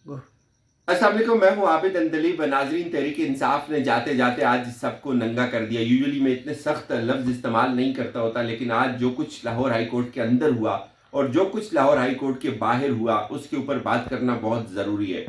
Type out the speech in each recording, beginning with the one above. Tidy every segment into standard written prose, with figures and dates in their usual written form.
अस्सलाम वालेकुम, मैं हूँ आबिद अंदलीब। नाज़रीन, तहरीक इंसाफ ने जाते जाते आज सबको नंगा कर दिया। यूजुअली मैं इतने सख्त लफ्ज़ इस्तेमाल नहीं करता होता, लेकिन आज जो कुछ लाहौर हाई कोर्ट के अंदर हुआ और जो कुछ लाहौर हाई कोर्ट के बाहर हुआ, उसके ऊपर बात करना बहुत ज़रूरी है।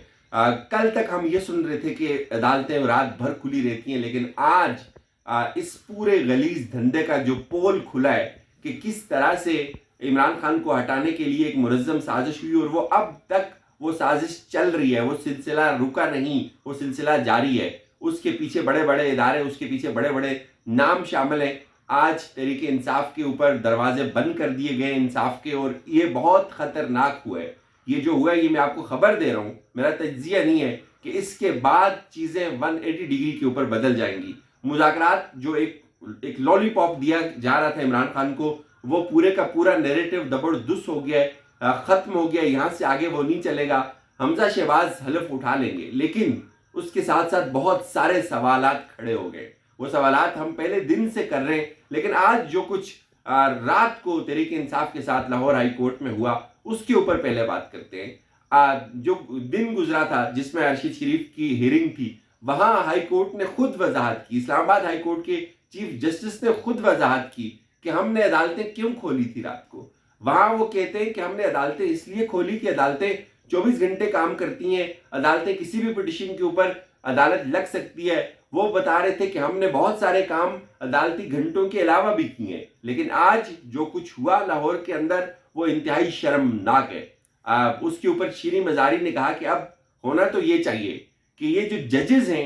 कल तक हम ये सुन रहे थे कि अदालतें रात भर खुली रहती हैं, लेकिन आज इस पूरे गलीज़ धंधे का जो पोल खुला है कि किस तरह से इमरान खान को हटाने के लिए एक मुनज़्ज़म साजिश हुई और वो अब तक वो साजिश चल रही है, वो सिलसिला रुका नहीं, वो सिलसिला जारी है। उसके पीछे बड़े बड़े इदारे, उसके पीछे बड़े बड़े नाम शामिल हैं। आज तहरीक इंसाफ के ऊपर दरवाजे बंद कर दिए गए इंसाफ के, और ये बहुत खतरनाक हुआ है। ये जो हुआ है, ये मैं आपको खबर दे रहा हूँ, मेरा तज्जिया नहीं है कि इसके बाद चीज़ें 180 डिग्री के ऊपर बदल जाएंगी। मुज़ाकरात जो एक लॉलीपॉप दिया जा रहा था इमरान खान को, वो पूरे का पूरा नैरेटिव जबरदस्त हो गया है, खत्म हो गया। यहां से आगे वो नहीं चलेगा। हमजा शहबाज हलफ उठा लेंगे, लेकिन उसके साथ साथ बहुत सारे सवालात खड़े हो गए। वो सवालात हम पहले दिन से कर रहे हैं, लेकिन आज जो कुछ रात को तहरीक इंसाफ के साथ लाहौर हाई कोर्ट में हुआ, उसके ऊपर पहले बात करते हैं। जो दिन गुजरा था जिसमें अरशद शरीफ की हियरिंग थी, वहां हाई कोर्ट ने खुद वजाहत की, इस्लामाबाद हाई कोर्ट के चीफ जस्टिस ने खुद वजाहत की कि हमने अदालतें क्यों खोली थी रात को। वहां वो कहते हैं कि हमने अदालतें इसलिए खोली कि अदालतें 24 घंटे काम करती हैं, अदालतें किसी भी पिटिशन के ऊपर अदालत लग सकती है। वो बता रहे थे कि हमने बहुत सारे काम अदालती घंटों के अलावा भी किए, लेकिन आज जो कुछ हुआ लाहौर के अंदर, वो इंतहाई शर्मनाक है। उसके ऊपर शीरी मजारी ने कहा कि अब होना तो ये चाहिए कि ये जो जजेस हैं,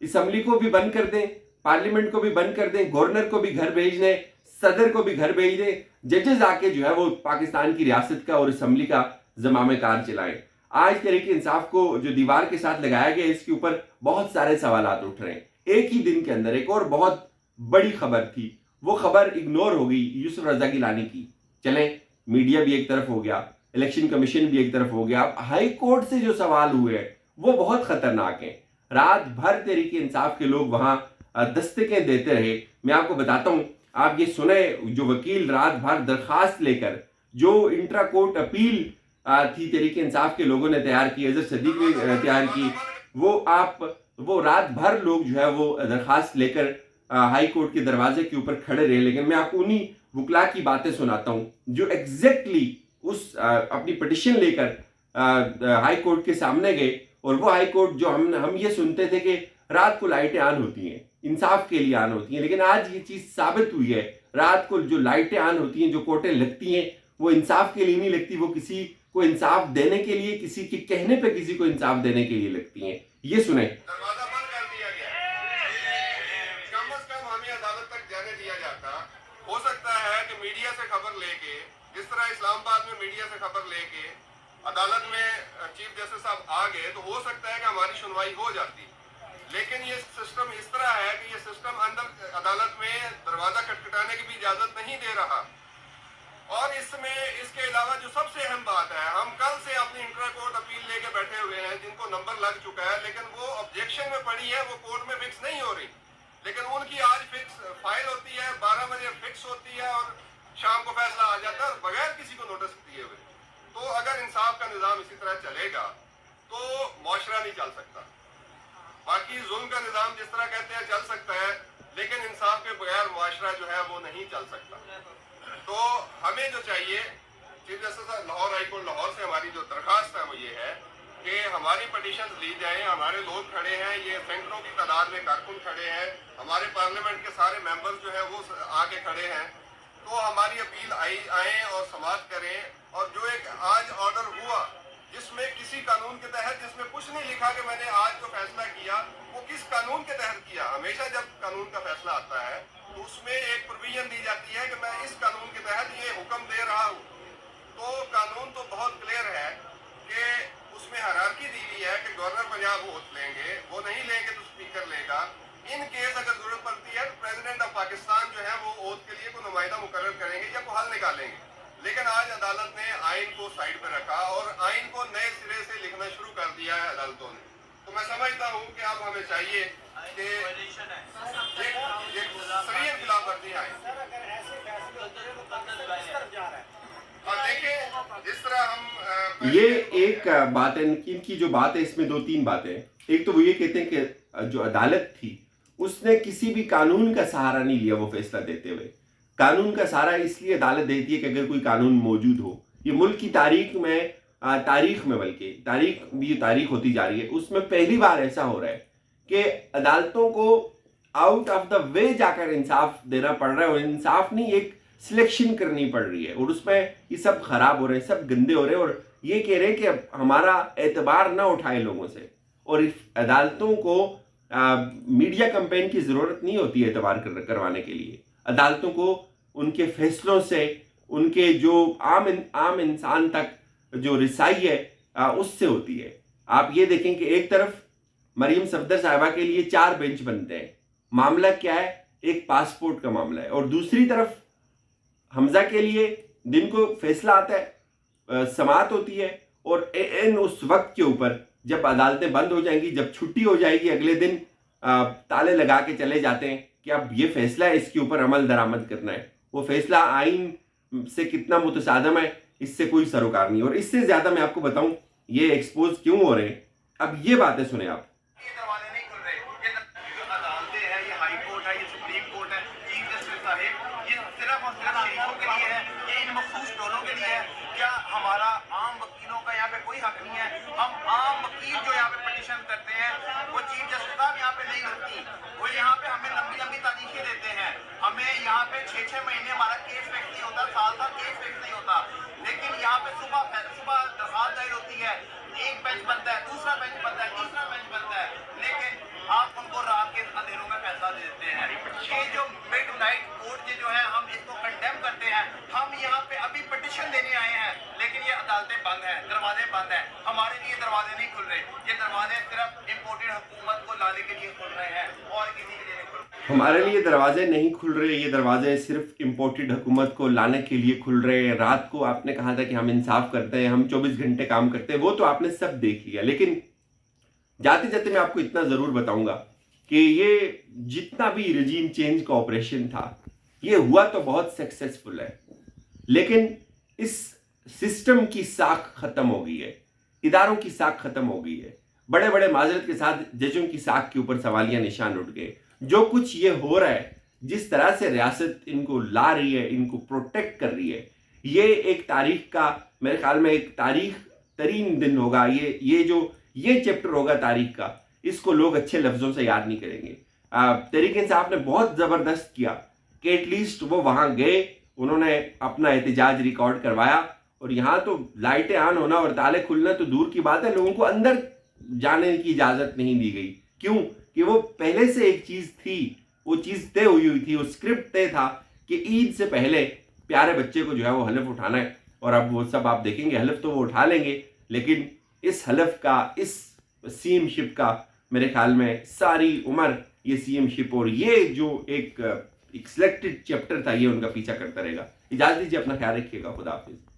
असम्बली को भी बंद कर दें, पार्लियामेंट को भी बंद कर दें, गवर्नर को भी घर भेज दें, सदर को भी घर भेज दें, जजेस आके जो है वो पाकिस्तान की रियासत का और असम्बली का ज़माम कार चलाएं। आज तहरीक इंसाफ को जो दीवार के साथ लगाया गया, इसके ऊपर बहुत सारे सवालात उठ रहे हैं। एक ही दिन के अंदर एक और बहुत बड़ी खबर थी, वो खबर इग्नोर हो गई, यूसुफ रजा गिलानी की। चलें, मीडिया भी एक तरफ हो गया, इलेक्शन कमीशन भी एक तरफ हो गया, अब हाई कोर्ट से जो सवाल हुए हैं वो बहुत खतरनाक है। रात भर तहरीक इंसाफ के लोग वहां दस्तकें देते रहे। मैं आपको बताता हूं, आप ये सुने, जो वकील रात भर दरखास्त लेकर, जो इंट्रा कोर्ट अपील थी तहरीक इंसाफ के लोगों ने तैयार की, अजहर सदीक ने तैयार की, वो रात भर लोग जो है वो दरखास्त लेकर हाई कोर्ट के दरवाजे के ऊपर खड़े रहे। लेकिन मैं आपको उन्हीं वकला की बातें सुनाता हूं जो एग्जैक्टली उस अपनी पिटिशन लेकर हाई कोर्ट के सामने गए। और वो हाई कोर्ट जो हम ये सुनते थे कि रात को लाइटें ऑन होती हैं, इंसाफ के लिए ऑन होती हैं, लेकिन आज ये चीज साबित हुई है, रात को जो लाइटें ऑन होती हैं, जो कोर्टें लगती हैं, वो इंसाफ के लिए नहीं लगती, वो किसी को इंसाफ देने के लिए, किसी के कहने पे किसी को इंसाफ देने के लिए लगती हैं। ये सुने। दरवाजा बंद कर दिया गया, कम से कम हमें अदालत तक जाने दिया जाता। हो सकता है कि मीडिया से खबर लेके, जिस तरह इस्लामाबाद में मीडिया से खबर लेके अदालत में चीफ जस्टिस साहब आ गए, तो हो सकता है कि हमारी सुनवाई हो जाती। लेकिन ये सिस्टम इस तरह है कि ये सिस्टम अंदर अदालत में दरवाजा खटखटाने की भी इजाजत नहीं दे रहा। और इसमें इसके अलावा जो सबसे अहम बात है, हम कल से अपनी इंट्रा कोर्ट अपील लेके बैठे हुए हैं, जिनको नंबर लग चुका है, लेकिन वो ऑब्जेक्शन में पड़ी है, वो कोर्ट में फिक्स नहीं हो रही। लेकिन उनकी आज फिक्स फाइल होती है, 12 बजे फिक्स होती है और शाम को फैसला आ जाता है बगैर किसी को नोटिस दिए हुए। तो अगर इंसाफ का निजाम इसी तरह चलेगा तो मुआशरा नहीं चल सकता। बाकी जुल्म का निजाम जिस तरह कहते हैं चल सकता है, लेकिन इंसाफ के बगैर मुआशरा जो है वो नहीं चल सकता। तो हमें जो चाहिए, chief justice Lahore high court Lahore से हमारी जो दरखास्त है वो ये है कि हमारी पटिशन ली जाए। हमारे लोग खड़े हैं, ये सैकड़ों की तादाद में कारकुन खड़े हैं, हमारे पार्लियामेंट के सारे मेंबर्स जो है वो आके खड़े हैं। तो हमारी अपील आए और समाप्त करें। और जो एक आज ऑर्डर हुआ जिसमें किसी कानून के तहत, जिसमें कुछ नहीं लिखा कि मैंने आज जो फैसला किया वो किस कानून के तहत किया। हमेशा जब कानून का फैसला आता है तो उसमें एक प्रोविजन दी जाती है कि मैं इस कानून के तहत ये हुक्म दे रहा हूँ। तो कानून तो बहुत क्लियर है कि उसमें हायरार्की दी हुई है कि गवर्नर पंजाब वोट लेंगे, वो नहीं लेंगे तो स्पीकर लेगा। इन केस अगर जरूरत पड़ती है तो प्रेसिडेंट ऑफ पाकिस्तान जो है वो ओथ के लिए कोई नुमाइंदा मुकर्रर करेंगे या कोई हल निकालेंगे। लेकिन आज अदालत ने आइन को साइड पर रखा और आइन को नए सिरे से लिखना शुरू कर दिया है अदालतों ने। तो मैं समझता हूँ कि अब हमें चाहिए कि सरियत खिलाफ वर्जी आए। ये एक बात है, इनकी जो बात है इसमें दो तीन बातें हैं। एक तो वो ये कहते हैं कि जो अदालत थी उसने किसी भी कानून का सहारा नहीं लिया वो फैसला देते हुए। कानून का सहारा इसलिए अदालत देती है कि अगर कोई कानून मौजूद हो। ये मुल्क की तारीख में बल्कि तारीख होती जा रही है, उसमें पहली बार ऐसा हो रहा है कि अदालतों को आउट ऑफ द वे जाकर इंसाफ देना पड़ रहा है, और इंसाफ नहीं, एक सिलेक्शन करनी पड़ रही है, और उसमें ये सब खराब हो रहे हैं, सब गंदे हो रहे हैं, और ये कह रहे हैं कि हमारा एतबार ना उठाए लोगों से। और इस अदालतों को मीडिया कैंपेन की ज़रूरत नहीं होती है एतबार करवाने के लिए। अदालतों को उनके फैसलों से, उनके जो आम इंसान तक जो रिसाई है उससे होती है। आप ये देखें कि एक तरफ मरीम सफदर साहिबा के लिए 4 बेंच बनते हैं, मामला क्या है, एक पासपोर्ट का मामला है, और दूसरी तरफ हमजा के लिए दिन को फैसला आता है, समाअत होती है, और उस वक्त के ऊपर जब अदालतें बंद हो जाएंगी, जब छुट्टी हो जाएगी, अगले दिन ताले लगा के चले जाते हैं कि अब ये फैसला है, इसके ऊपर अमल दरामद करना है। वो फैसला आइन से कितना मुतसादम है इससे कोई सरोकार नहीं। और इससे ज्यादा मैं आपको बताऊं ये एक्सपोज क्यों हो रहे हैं, अब ये बातें सुने आप। हमारा आम वकीलों का यहाँ पे कोई हक नहीं है। हम आम वकील जो यहाँ पे पिटीशन करते हैं वो चीफ जस्टिस साहब यहाँ पे नहीं होती, वो यहाँ पे हमें लंबी लंबी तारीखें देते हैं। हमें यहाँ पे 6-6 महीने हमारा केस फिक्स नहीं होता, साल केस फिक्स नहीं होता। लेकिन यहाँ पे सुबह दरखास्त दायर होती है, एक बेंच बनता है, दूसरा बेंच बनता है, तीसरा बेंच बनता है, लेकिन आप उनको रात के अंधेरों में फैसला देते हैं। ये जो मिडनाइट कोर्ट जो है हम इसको कंडेम करते हैं। हम यहाँ पे अभी पिटीशन देने आए हैं, लेकिन ये अदालतें बंद हैं, दरवाजे बंद हैं। हमारे लिए दरवाजे नहीं खुल रहे, ये दरवाजे सिर्फ इम्पोर्टेड हुकूमत को लाने के लिए खुल रहे हैं और किसी के लिए नहीं खुल रहे। हमारे लिए दरवाजे नहीं खुल रहे, ये दरवाजे सिर्फ इम्पोर्टेड हुकूमत को लाने के लिए खुल रहे हैं। रात को आपने कहा था कि हम इंसाफ करते हैं, हम 24 घंटे काम करते हैं, वो तो आपने सब देख लिया। लेकिन जाते जाते मैं आपको इतना ज़रूर बताऊंगा कि ये जितना भी रजीम चेंज का ऑपरेशन था, ये हुआ तो बहुत सक्सेसफुल है, लेकिन इस सिस्टम की साख खत्म हो गई है, इदारों की साख खत्म हो गई है। बड़े बड़े माजरत के साथ जजों की साख के ऊपर सवालिया निशान उठ गए। जो कुछ ये हो रहा है, जिस तरह से रियासत इनको ला रही है, इनको प्रोटेक्ट कर रही है, ये एक तारीख का, मेरे ख्याल में एक तारीख तरीन दिन होगा। ये चैप्टर होगा तारीख का, इसको लोग अच्छे लफ्ज़ों से याद नहीं करेंगे। तहरीक इंसाफ ने बहुत ज़बरदस्त किया कि एटलीस्ट वो वहाँ गए, उन्होंने अपना एहतजाज रिकॉर्ड करवाया, और यहाँ तो लाइटें ऑन होना और ताले खुलना तो दूर की बात है, लोगों को अंदर जाने की इजाज़त नहीं दी गई। क्यों? कि वो पहले से एक चीज़ थी, वो चीज़ तय हुई थी, वो स्क्रिप्ट तय था कि ईद से पहले प्यारे बच्चे को जो है वो हलफ उठाना है। और अब वो सब आप देखेंगे, हलफ तो वो उठा लेंगे, लेकिन इस हलफ का, इस सीएम शिप का मेरे ख्याल में सारी उम्र ये सीएम शिप और ये जो एक सिलेक्टेड चैप्टर था, ये उनका पीछा करता रहेगा। इजाज़त दीजिए, अपना ख्याल रखिएगा, खुदा हाफिज़।